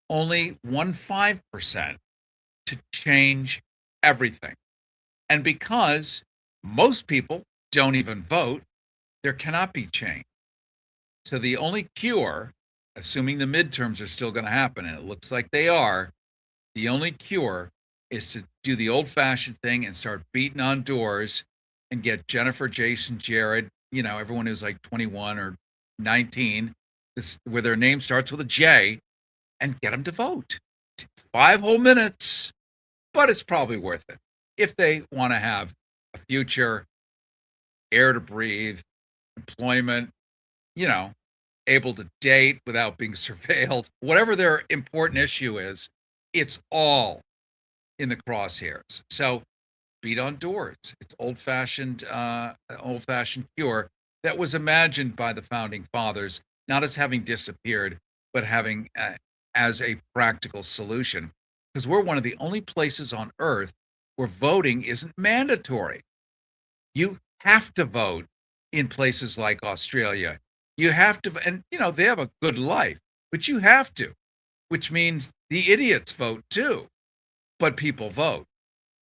only 15% to change everything. And because most people don't even vote, there cannot be change. So the only cure, assuming the midterms are still going to happen, and it looks like they are, the only cure is to do the old-fashioned thing and start beating on doors and get Jennifer, Jason, Jared, everyone who's like 21 or 19, where their name starts with a J, and get them to vote. It's 5 whole minutes, but it's probably worth it if they want to have a future, air to breathe, employment, able to date without being surveilled, whatever their important issue is, it's all in the crosshairs. So beat on doors. It's old-fashioned cure that was imagined by the founding fathers, not as having disappeared, but having as a practical solution. Because we're one of the only places on earth where voting isn't mandatory. You have to vote in places like Australia. You have to, and they have a good life, but you have to, which means the idiots vote too, but people vote.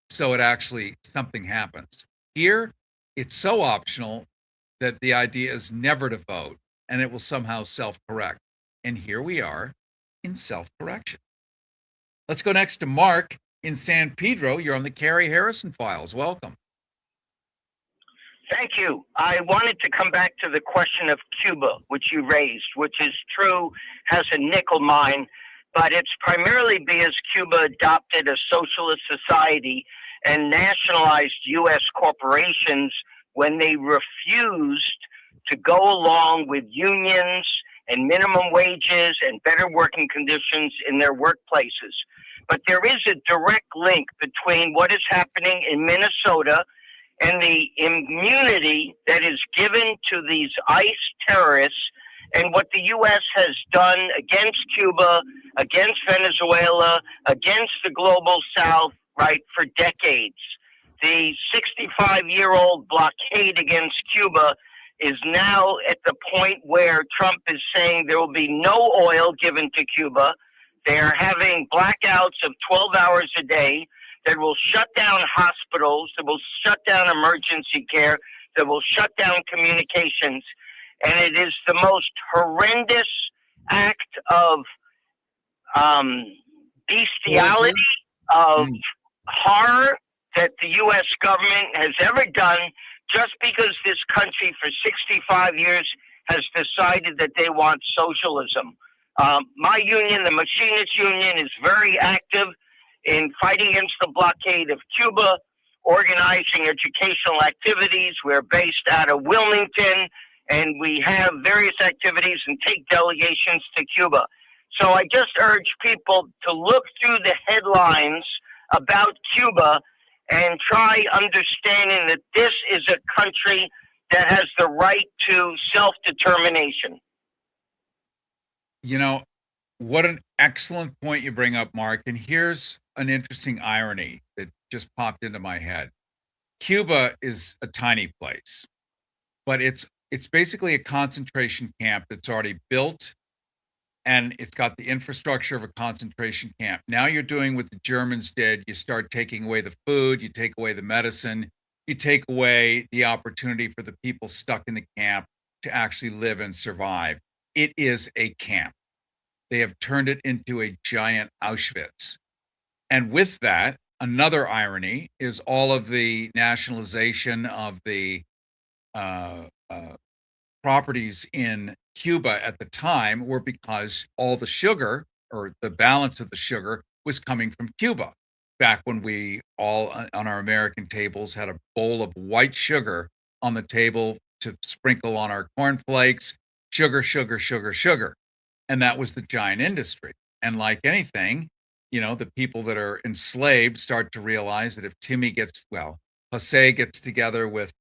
So it actually, something happens. Here, it's so optional that the idea is never to vote, and it will somehow self-correct. And here we are in self-correction. Let's go next to Mark in San Pedro. You're on the Cary Harrison Files. Welcome. Thank you. I wanted to come back to the question of Cuba, which you raised, which is true, has a nickel mine, but it's primarily because Cuba adopted a socialist society and nationalized U.S. corporations when they refused to go along with unions and minimum wages and better working conditions in their workplaces. But there is a direct link between what is happening in Minnesota and the immunity that is given to these ICE terrorists and what the U.S. has done against Cuba, against Venezuela, against the global South, right, for decades. The 65-year-old blockade against Cuba is now at the point where Trump is saying there will be no oil given to Cuba. They're having blackouts of 12 hours a day that will shut down hospitals, that will shut down emergency care, that will shut down communications. And it is the most horrendous act of bestiality, of horror that the U.S. government has ever done, just because this country for 65 years has decided that they want socialism. My union, the Machinists Union, is very active in fighting against the blockade of Cuba, organizing educational activities. We're based out of Wilmington, and we have various activities and take delegations to Cuba. So I just urge people to look through the headlines about Cuba and try understanding that this is a country that has the right to self-determination. What an excellent point you bring up, Mark. And here's an interesting irony that just popped into my head. Cuba is a tiny place, but it's basically a concentration camp that's already built, and it's got the infrastructure of a concentration camp. Now you're doing what the Germans did. You start taking away the food, you take away the medicine, you take away the opportunity for the people stuck in the camp to actually live and survive. It is a camp. They have turned it into a giant Auschwitz. And with that, another irony is all of the nationalization of the uh, uh, properties in Cuba at the time were because all the sugar, or the balance of the sugar, was coming from Cuba. Back when we all on our American tables had a bowl of white sugar on the table to sprinkle on our cornflakes, sugar, sugar, sugar, sugar. And that was the giant industry. And like anything, the people that are enslaved start to realize that if Jose gets together with,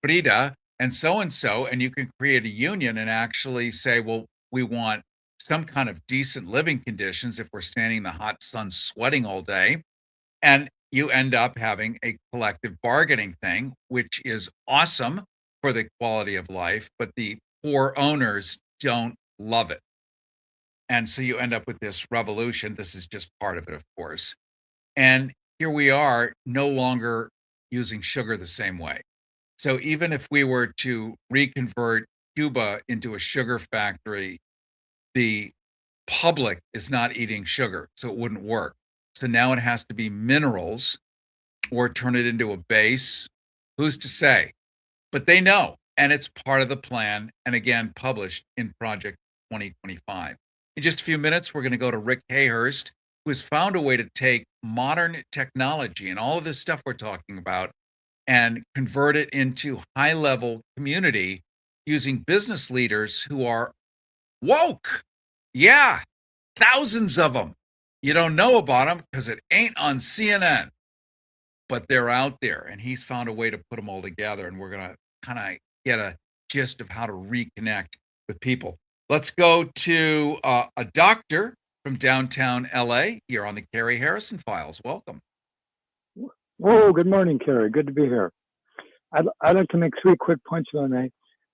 Frida and so, and you can create a union and actually say, well, we want some kind of decent living conditions if we're standing in the hot sun sweating all day. And you end up having a collective bargaining thing, which is awesome for the quality of life, but the poor owners don't love it. And so you end up with this revolution. This is just part of it, of course. And here we are, no longer using sugar the same way. So even if we were to reconvert Cuba into a sugar factory, the public is not eating sugar, so it wouldn't work. So now it has to be minerals or turn it into a base. Who's to say? But they know, and it's part of the plan, and again, published in Project 2025. In just a few minutes, we're going to go to Rick Hayhurst, who has found a way to take modern technology and all of this stuff we're talking about and convert it into high-level community using business leaders who are woke. Yeah, thousands of them. You don't know about them because it ain't on CNN, but they're out there, and he's found a way to put them all together, and we're going to kind of get a gist of how to reconnect with people. Let's go to a doctor from downtown LA here on the Cary Harrison Files. Welcome. Whoa, good morning, Cary. Good to be here. I'd like to make 3 quick points on that.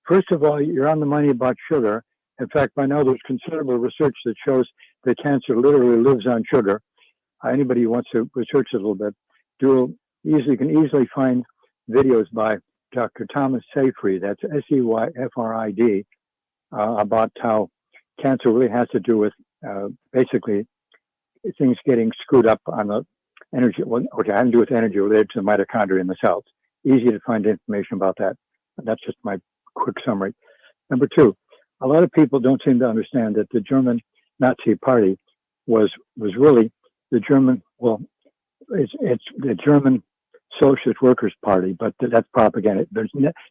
First of all, you're on the money about sugar. In fact, I know there's considerable research that shows that cancer literally lives on sugar. Anybody who wants to research it a little bit, you can easily find videos by Dr. Thomas Seyfried, that's Seyfrid, about how cancer really has to do with basically things getting screwed up on the energy, or having to do with energy related to the mitochondria in the cells. Easy to find information about that. That's just my quick summary. Number 2, a lot of people don't seem to understand that the German Nazi Party was really the German, it's the German Socialist Workers' Party, but that's propaganda.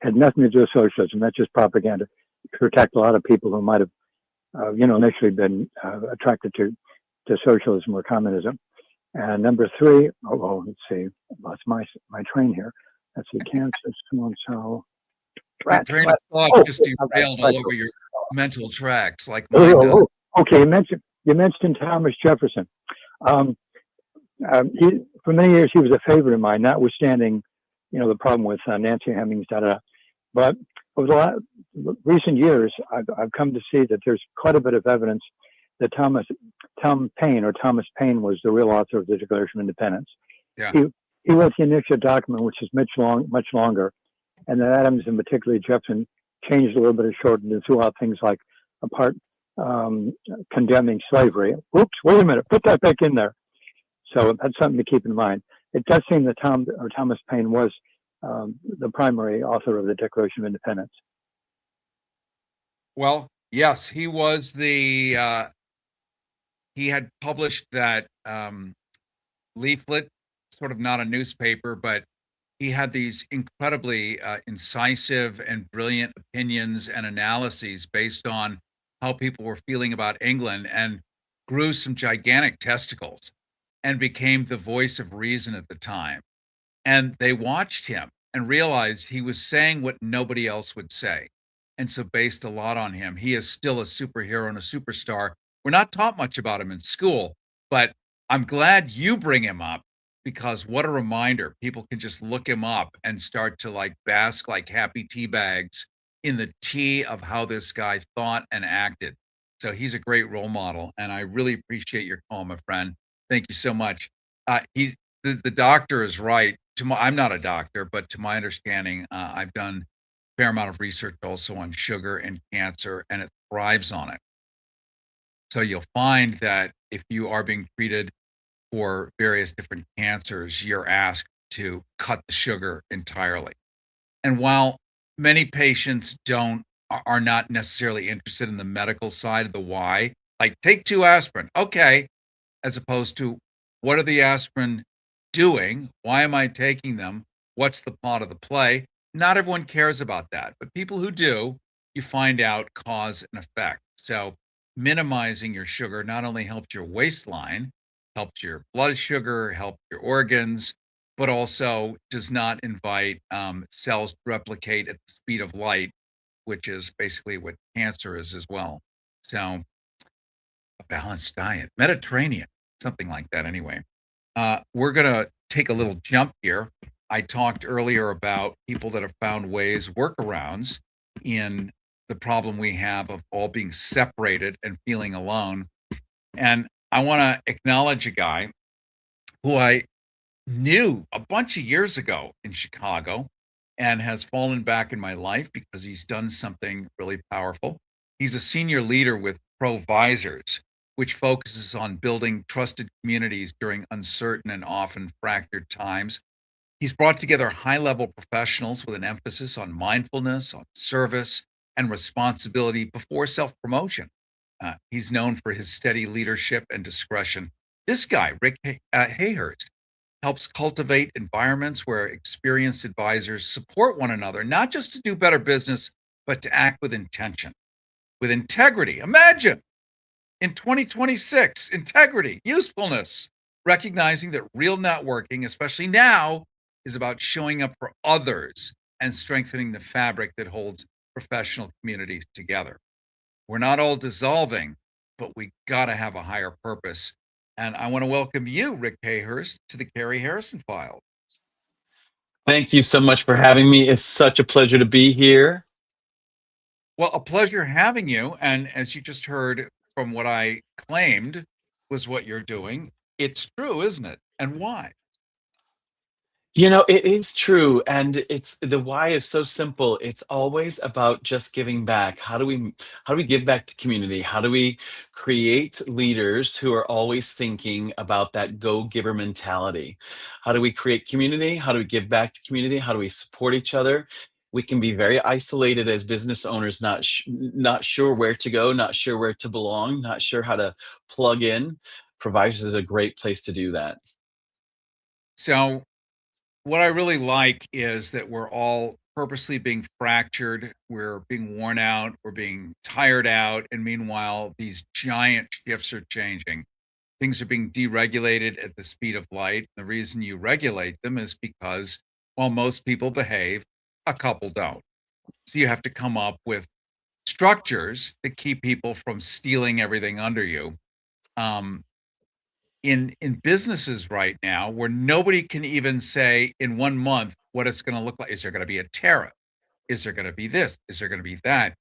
Had nothing to do with socialism. That's just propaganda to protect a lot of people who might have, initially been attracted to socialism or communism. And number 3, let's see, lost my train here. Let's see, cancer, so. Train of thought just derailed all over your mental tracks, like mine does. Okay, you mentioned Thomas Jefferson. For many years, he was a favorite of mine, notwithstanding, the problem with Nancy Hemings, But over the recent years, I've come to see that there's quite a bit of evidence that Thomas Paine was the real author of the Declaration of Independence. Yeah. He wrote the initial document, which is much longer, and then Adams and particularly Jefferson changed a little bit, shortened and threw out things like a part condemning slavery. Oops, wait a minute, put that back in there. So that's something to keep in mind. It does seem that Thomas Paine was the primary author of the Declaration of Independence. Well, yes, he was he had published that leaflet, sort of not a newspaper, but he had these incredibly incisive and brilliant opinions and analyses based on how people were feeling about England, and grew some gigantic testicles and became the voice of reason at the time. And they watched him and realized he was saying what nobody else would say. And so based a lot on him. He is still a superhero and a superstar. We're not taught much about him in school, but I'm glad you bring him up because what a reminder. People can just look him up and start to like bask like happy tea bags in the tea of how this guy thought and acted. So he's a great role model, and I really appreciate your call, my friend. Thank you so much. He the doctor is right. I'm not a doctor, but to my understanding, I've done a fair amount of research also on sugar and cancer, and it thrives on it. So you'll find that if you are being treated for various different cancers, you're asked to cut the sugar entirely. And while many patients are not necessarily interested in the medical side of the why, like take 2 aspirin, okay, as opposed to what are the aspirin doing? Why am I taking them? What's the plot of the play? Not everyone cares about that, but people who do, you find out cause and effect. So minimizing your sugar not only helps your waistline, helps your blood sugar, helps your organs, but also does not invite cells to replicate at the speed of light, which is basically what cancer is as well. So a balanced diet, Mediterranean, something like that anyway. We're going to take a little jump here. I talked earlier about people that have found ways, workarounds in the problem we have of all being separated and feeling alone. And I want to acknowledge a guy who I knew a bunch of years ago in Chicago and has fallen back in my life because he's done something really powerful. He's a senior leader with Provisors, which focuses on building trusted communities during uncertain and often fractured times. He's brought together high-level professionals with an emphasis on mindfulness, on service, and responsibility before self-promotion. He's known for his steady leadership and discretion. This guy, Rick Hayhurst, helps cultivate environments where experienced advisors support one another, not just to do better business, but to act with intention, with integrity. Imagine in 2026, integrity, usefulness, recognizing that real networking, especially now, is about showing up for others and strengthening the fabric that holds professional communities together. We're not all dissolving, but we got to have a higher purpose. And I want to welcome you, Rick Hayhurst, to the Cary Harrison Files. Thank you so much for having me. It's such a pleasure to be here. Well, a pleasure having you. And as you just heard from what I claimed was what you're doing, it's true, isn't it? And why? You know, it is true, and it's the why is so simple. It's always about just giving back. How do we give back to community? How do we create leaders who are always thinking about that go-giver mentality? How do we create community? How do we give back to community? How do we support each other? We can be very isolated as business owners, not sure where to go, not sure where to belong, not sure how to plug in. Providers is a great place to do that. So, what I really like is that we're all purposely being fractured, we're being worn out, we're being tired out, and meanwhile, these giant shifts are changing. Things are being deregulated at the speed of light. The reason you regulate them is because while most people behave, a couple don't. So you have to come up with structures that keep people from stealing everything under you. Um, in businesses right now where nobody can even say in 1 month what it's going to look like. Is there going to be a tariff? Is there going to be this? Is there going to be that?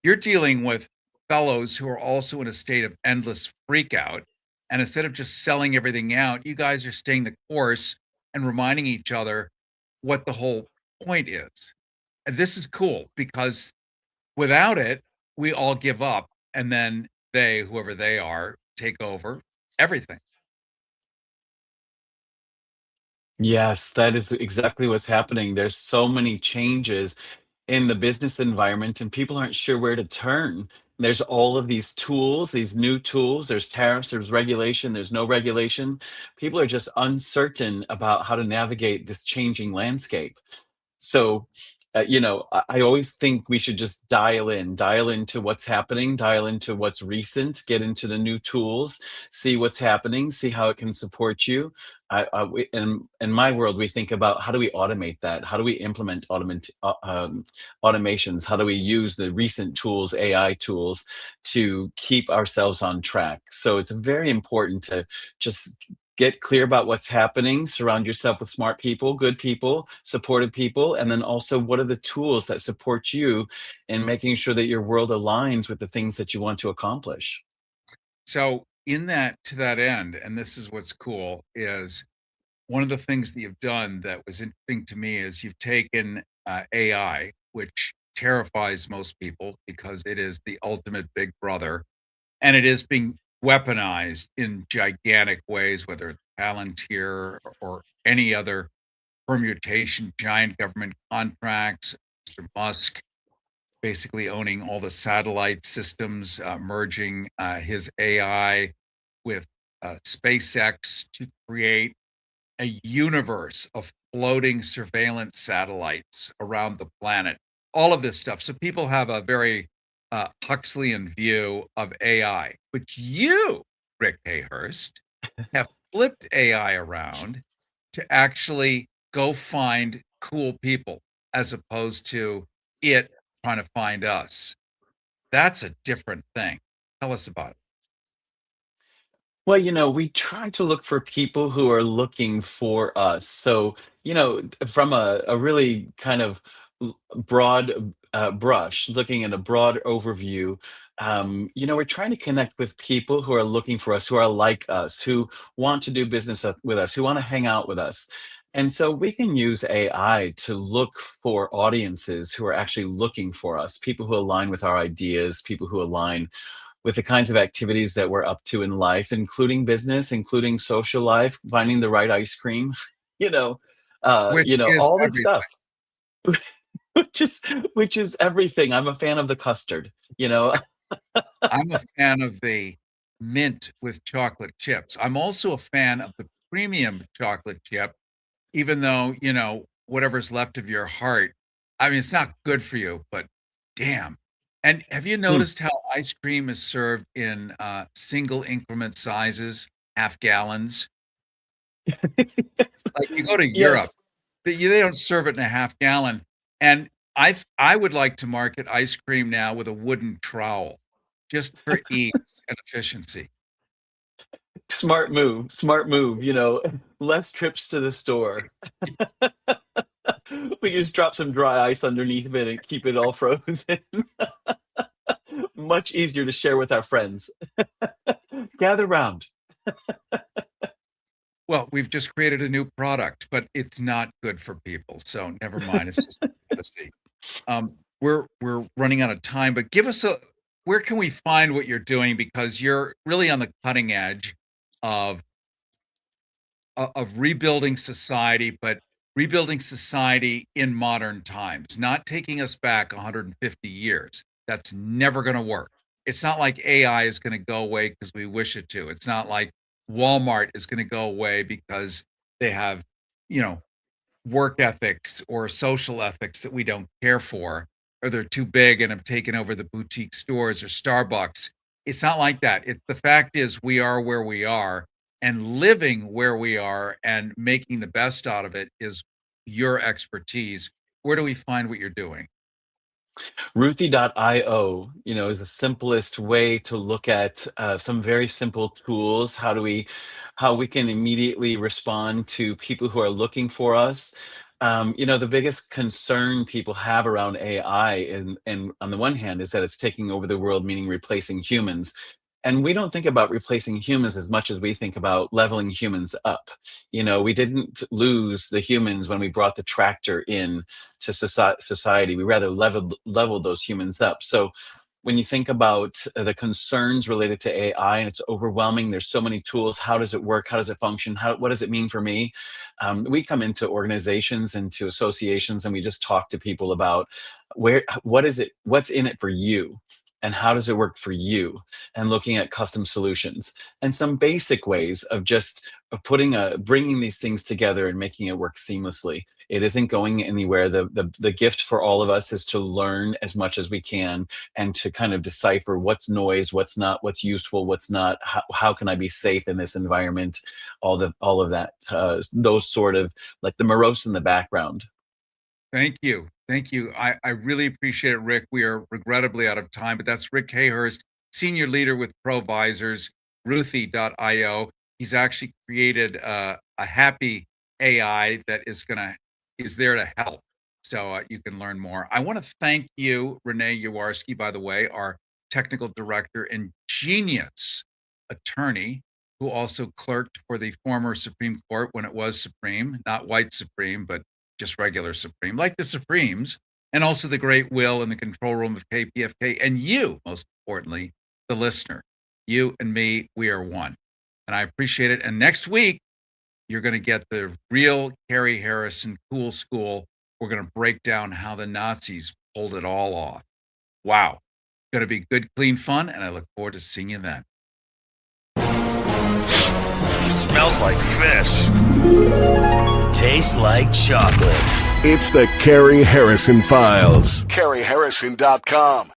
You're dealing with fellows who are also in a state of endless freak out. And instead of just selling everything out, you guys are staying the course and reminding each other what the whole point is. And this is cool because without it, we all give up. And then they, whoever they are, take over everything. Yes, that is exactly what's happening. There's so many changes in the business environment, and people aren't sure where to turn. There's all of these tools, these new tools. There's tariffs, there's regulation, there's no regulation. People are just uncertain about how to navigate this changing landscape. So, I always think we should just dial into what's happening, dial into what's recent, get into the new tools, see what's happening, see how it can support you. In my world, we think about how do we automate that? How do we implement automations? How do we use the recent tools, AI tools, to keep ourselves on track? So it's very important to just get clear about what's happening, surround yourself with smart people, good people, supportive people, and then also what are the tools that support you in making sure that your world aligns with the things that you want to accomplish. So in that to that end, and this is what's cool, is one of the things that you've done that was interesting to me is you've taken AI, which terrifies most people because it is the ultimate big brother, and it is being weaponized in gigantic ways, whether it's Palantir or any other permutation, giant government contracts, Mr. Musk basically owning all the satellite systems, merging his AI with SpaceX to create a universe of floating surveillance satellites around the planet. All of this stuff. So people have a very Huxleyan view of AI. But you, Rick Hayhurst, have flipped AI around to actually go find cool people as opposed to it trying to find us. That's a different thing. Tell us about it. Well, we try to look for people who are looking for us. So, from a really kind of broad brush, looking at a broad overview, we're trying to connect with people who are looking for us, who are like us, who want to do business with us, who want to hang out with us. And so we can use AI to look for audiences who are actually looking for us, people who align with our ideas, people who align with the kinds of activities that we're up to in life, including business, including social life, finding the right ice cream, you know, Which is all this everything. stuff, which is which is everything. I'm a fan of the custard, you know. I'm a fan of the mint with chocolate chips. I'm also a fan of the premium chocolate chip, even though, whatever's left of your heart, I mean, it's not good for you, but damn. And have you Hmm. noticed how ice cream is served in single increment sizes, half gallons? Like you go to Europe, Yes. they don't serve it in a half gallon. And I would like to market ice cream now with a wooden trowel, just for ease and efficiency. Smart move, smart move, less trips to the store. We just drop some dry ice underneath it and keep it all frozen. Much easier to share with our friends. Gather round. Well, we've just created a new product, but it's not good for people, so never mind, it's just fantasy. We're running out of time, but give us a where can we find what you're doing? Because you're really on the cutting edge of of rebuilding society, but rebuilding society in modern times, not taking us back 150 years. That's never going to work. It's not like AI is going to go away because we wish it to. It's not like Walmart is going to go away because they have, you know, work ethics or social ethics that we don't care for, or they're too big and have taken over the boutique stores or Starbucks. It's not like that. The fact is we are where we are, and living where we are and making the best out of it is your expertise. Where do we find what you're doing? Ruthie.io, is the simplest way to look at some very simple tools. How we can immediately respond to people who are looking for us. The biggest concern people have around AI, and on the one hand, is that it's taking over the world, meaning replacing humans. And we don't think about replacing humans as much as we think about leveling humans up. We didn't lose the humans when we brought the tractor in to society. We rather leveled those humans up. So when you think about the concerns related to AI, and it's overwhelming, there's so many tools. How does it work? How does it function? What does it mean for me? We come into organizations and to associations, and we just talk to people about what is it, what's in it for you, and how does it work for you, and looking at custom solutions and some basic ways of just bringing these things together and making it work seamlessly. It isn't going anywhere. The gift for all of us is to learn as much as we can, and to kind of decipher what's noise, what's not, what's useful, what's not, how can I be safe in this environment, all of that, those sort of, like the morose in the background. Thank you. Thank you. I really appreciate it, Rick. We are regrettably out of time, but that's Rick Hayhurst, Senior Leader with Provisors, Ruthie.io. he's actually created a happy AI that is there to help. So you can learn more. I want to thank you, Renee Yawarski, by the way, our technical director and genius attorney, who also clerked for the former Supreme Court when it was Supreme, not white Supreme, but just regular Supreme, like the Supremes, and also the great Will in the control room of KPFK, and you, most importantly, the listener. You and me, we are one. And I appreciate it. And next week, you're going to get the real Cary Harrison Cool School. We're going to break down how the Nazis pulled it all off. Wow. It's going to be good, clean fun, and I look forward to seeing you then. Smells like fish. Tastes like chocolate. It's the Cary Harrison Files. CaryHarrison.com.